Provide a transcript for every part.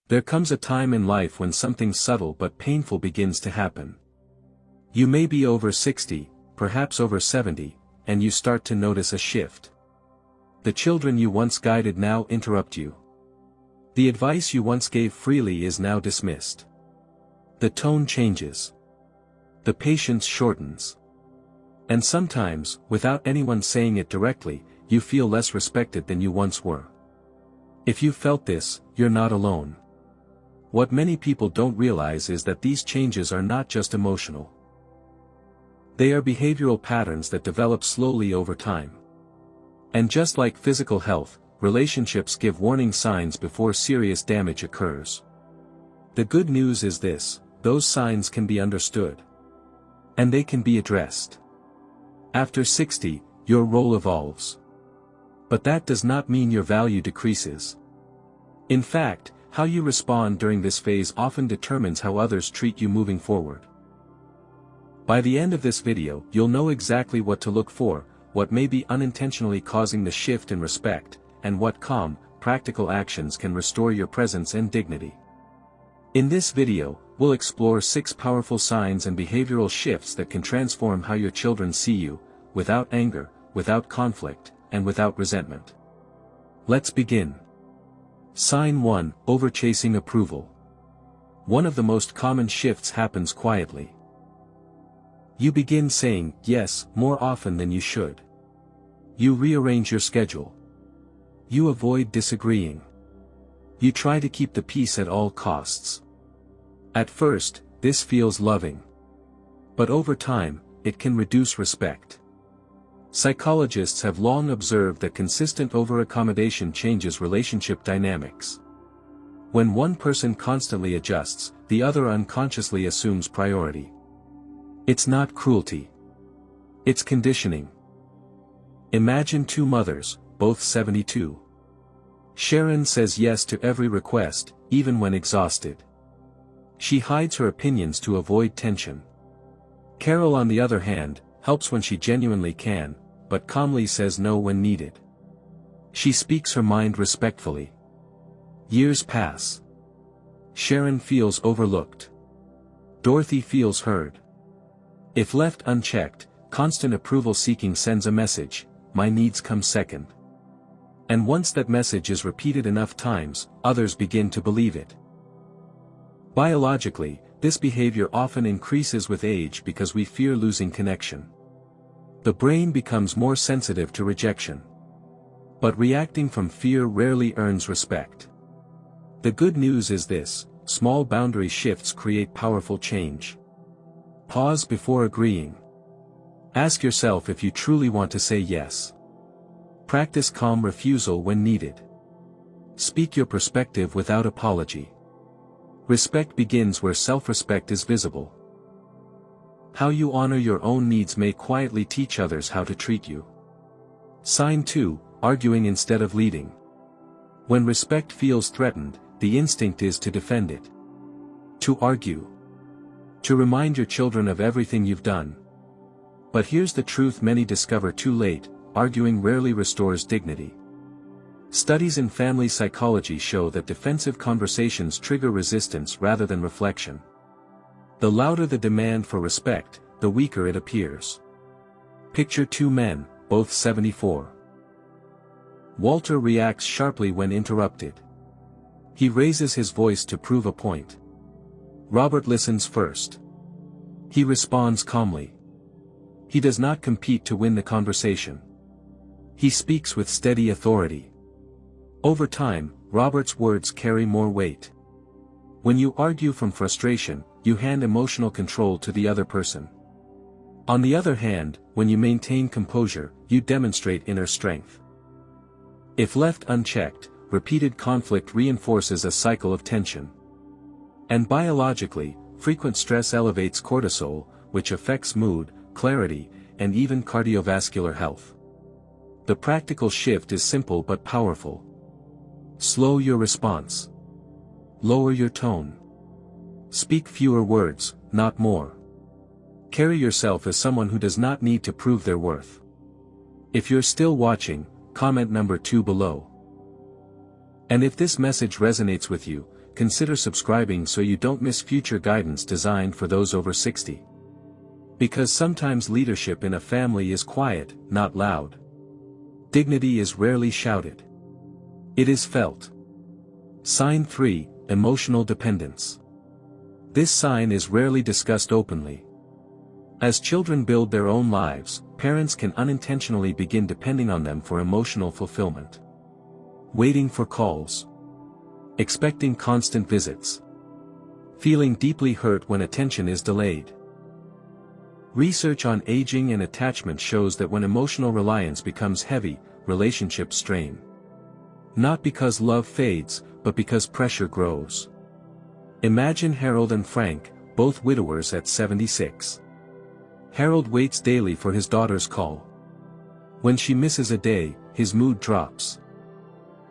There comes a time in life when something subtle but painful begins to happen. You may be over 60, perhaps over 70, and you start to notice a shift. The children you once guided now interrupt you. The advice you once gave freely is now dismissed. The tone changes. The patience shortens. And sometimes, without anyone saying it directly, you feel less respected than you once were. If you felt this, you're not alone. What many people don't realize is that these changes are not just emotional. They are behavioral patterns that develop slowly over time. And just like physical health, relationships give warning signs before serious damage occurs. The good news is this: those signs can be understood. And they can be addressed. After 60, your role evolves. But that does not mean your value decreases. In fact, how you respond during this phase often determines how others treat you moving forward. By the end of this video, you'll know exactly what to look for, what may be unintentionally causing the shift in respect, and what calm, practical actions can restore your presence and dignity. In this video, we'll explore 6 powerful signs and behavioral shifts that can transform how your children see you, without anger, without conflict, and without resentment. Let's begin. Sign 1: Overchasing approval. One of the most common shifts happens quietly. You begin saying yes more often than you should. You rearrange your schedule. You avoid disagreeing. You try to keep the peace at all costs. At first, this feels loving. But over time, it can reduce respect. Psychologists have long observed that consistent over-accommodation changes relationship dynamics. When one person constantly adjusts, the other unconsciously assumes priority. It's not cruelty. It's conditioning. Imagine 2 mothers, both 72. Sharon says yes to every request, even when exhausted. She hides her opinions to avoid tension. Carol, on the other hand, helps when she genuinely can, but calmly says no when needed. She speaks her mind respectfully. Years pass. Sharon feels overlooked. Dorothy feels heard. If left unchecked, constant approval-seeking sends a message: my needs come second. And once that message is repeated enough times, others begin to believe it. Biologically, this behavior often increases with age because we fear losing connection. The brain becomes more sensitive to rejection. But reacting from fear rarely earns respect. The good news is this: small boundary shifts create powerful change. Pause before agreeing. Ask yourself if you truly want to say yes. Practice calm refusal when needed. Speak your perspective without apology. Respect begins where self-respect is visible. How you honor your own needs may quietly teach others how to treat you. Sign 2: Arguing instead of leading. When respect feels threatened, the instinct is to defend it. To argue. To remind your children of everything you've done. But here's the truth many discover too late: arguing rarely restores dignity. Studies in family psychology show that defensive conversations trigger resistance rather than reflection. The louder the demand for respect, the weaker it appears. Picture 2 men, both 74. Walter reacts sharply when interrupted. He raises his voice to prove a point. Robert listens first. He responds calmly. He does not compete to win the conversation. He speaks with steady authority. Over time, Robert's words carry more weight. When you argue from frustration, you hand emotional control to the other person. On the other hand, when you maintain composure, you demonstrate inner strength. If left unchecked, repeated conflict reinforces a cycle of tension. And biologically, frequent stress elevates cortisol, which affects mood, clarity, and even cardiovascular health. The practical shift is simple but powerful. Slow your response. Lower your tone. Speak fewer words, not more. Carry yourself as someone who does not need to prove their worth. If you're still watching, comment number 2 below. And if this message resonates with you, consider subscribing so you don't miss future guidance designed for those over 60. Because sometimes leadership in a family is quiet, not loud. Dignity is rarely shouted. It is felt. Sign 3, Emotional Dependence. This sign is rarely discussed openly. As children build their own lives, parents can unintentionally begin depending on them for emotional fulfillment. Waiting for calls. Expecting constant visits. Feeling deeply hurt when attention is delayed. Research on aging and attachment shows that when emotional reliance becomes heavy, relationships strain. Not because love fades, but because pressure grows. Imagine Harold and Frank, both widowers at 76. Harold waits daily for his daughter's call. When she misses a day, his mood drops.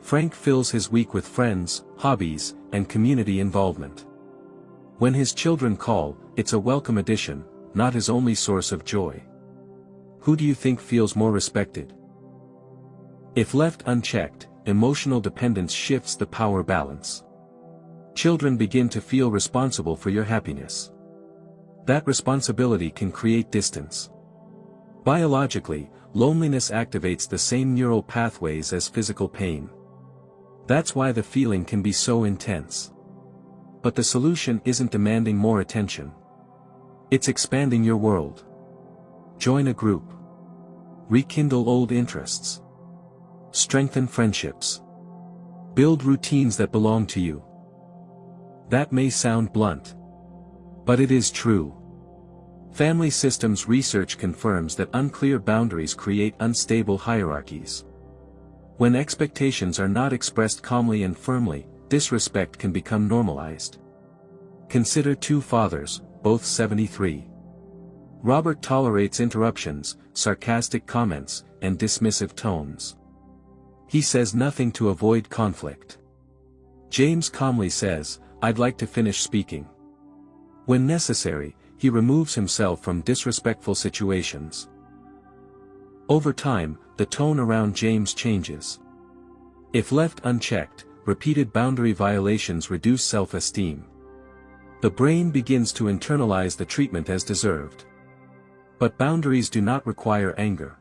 Frank fills his week with friends, hobbies, and community involvement. When his children call, it's a welcome addition, not his only source of joy. Who do you think feels more respected? If left unchecked, emotional dependence shifts the power balance. Children begin to feel responsible for your happiness. That responsibility can create distance. Biologically, loneliness activates the same neural pathways as physical pain. That's why the feeling can be so intense. But the solution isn't demanding more attention. It's expanding your world. Join a group. Rekindle old interests. Strengthen friendships. Build routines that belong to you. That may sound blunt. But it is true. Family systems research confirms that unclear boundaries create unstable hierarchies. When expectations are not expressed calmly and firmly, disrespect can become normalized. Consider two fathers, both 73. Robert tolerates interruptions, sarcastic comments, and dismissive tones. He says nothing to avoid conflict. James calmly says, "I'd like to finish speaking." When necessary, he removes himself from disrespectful situations. Over time, the tone around James changes. If left unchecked, repeated boundary violations reduce self-esteem. The brain begins to internalize the treatment as deserved. But boundaries do not require anger.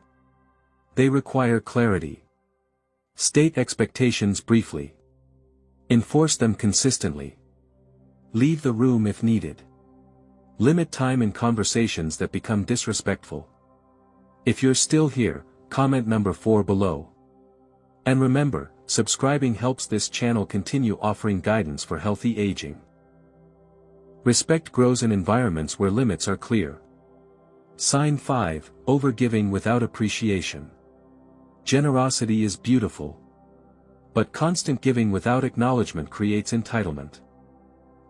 They require clarity. State expectations briefly. Enforce them consistently. Leave the room if needed. Limit time in conversations that become disrespectful. If you're still here, comment number 4 below. And remember, subscribing helps this channel continue offering guidance for healthy aging. Respect grows in environments where limits are clear. Sign 5, Overgiving without appreciation. Generosity is beautiful. But constant giving without acknowledgement creates entitlement.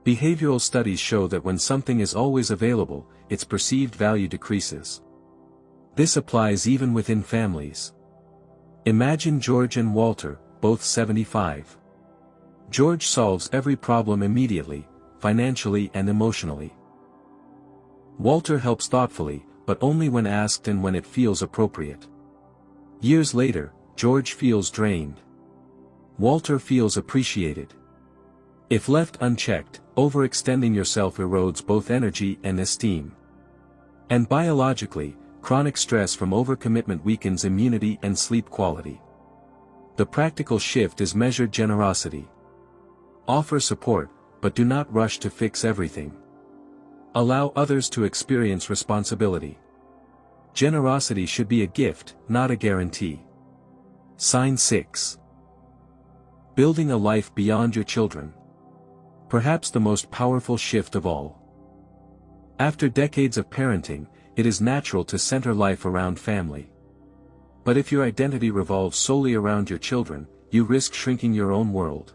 Behavioral studies show that when something is always available, its perceived value decreases. This applies even within families. Imagine George and Walter, both 75. George solves every problem immediately, financially and emotionally. Walter helps thoughtfully, but only when asked and when it feels appropriate. Years later, George feels drained. Walter feels appreciated. If left unchecked, overextending yourself erodes both energy and esteem. And biologically, chronic stress from overcommitment weakens immunity and sleep quality. The practical shift is measured generosity. Offer support, but do not rush to fix everything. Allow others to experience responsibility. Generosity should be a gift, not a guarantee. Sign 6. Building a life beyond your children. Perhaps the most powerful shift of all. After decades of parenting, it is natural to center life around family. But if your identity revolves solely around your children, you risk shrinking your own world.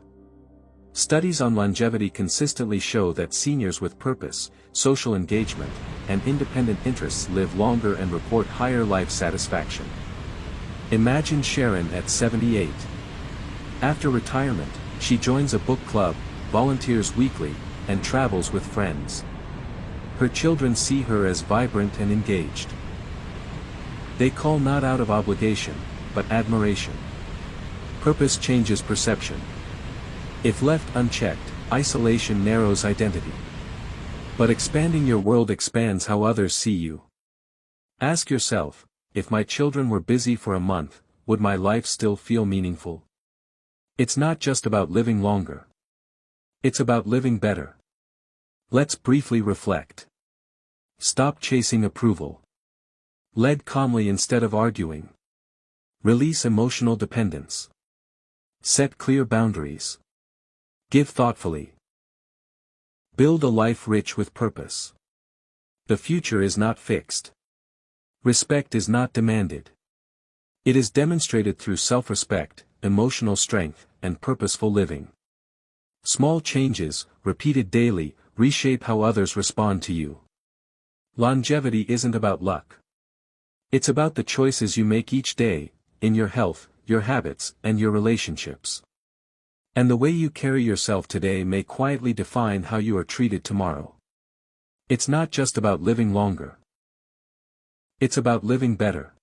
Studies on longevity consistently show that seniors with purpose, social engagement, and independent interests live longer and report higher life satisfaction. Imagine Sharon at 78. After retirement, she joins a book club, volunteers weekly, and travels with friends. Her children see her as vibrant and engaged. They call not out of obligation, but admiration. Purpose changes perception. If left unchecked, isolation narrows identity. But expanding your world expands how others see you. Ask yourself, if my children were busy for a month, would my life still feel meaningful? It's not just about living longer. It's about living better. Let's briefly reflect. Stop chasing approval. Lead calmly instead of arguing. Release emotional dependence. Set clear boundaries. Give thoughtfully. Build a life rich with purpose. The future is not fixed. Respect is not demanded. It is demonstrated through self-respect, emotional strength, and purposeful living. Small changes, repeated daily, reshape how others respond to you. Longevity isn't about luck. It's about the choices you make each day, in your health, your habits, and your relationships. And the way you carry yourself today may quietly define how you are treated tomorrow. It's not just about living longer. It's about living better.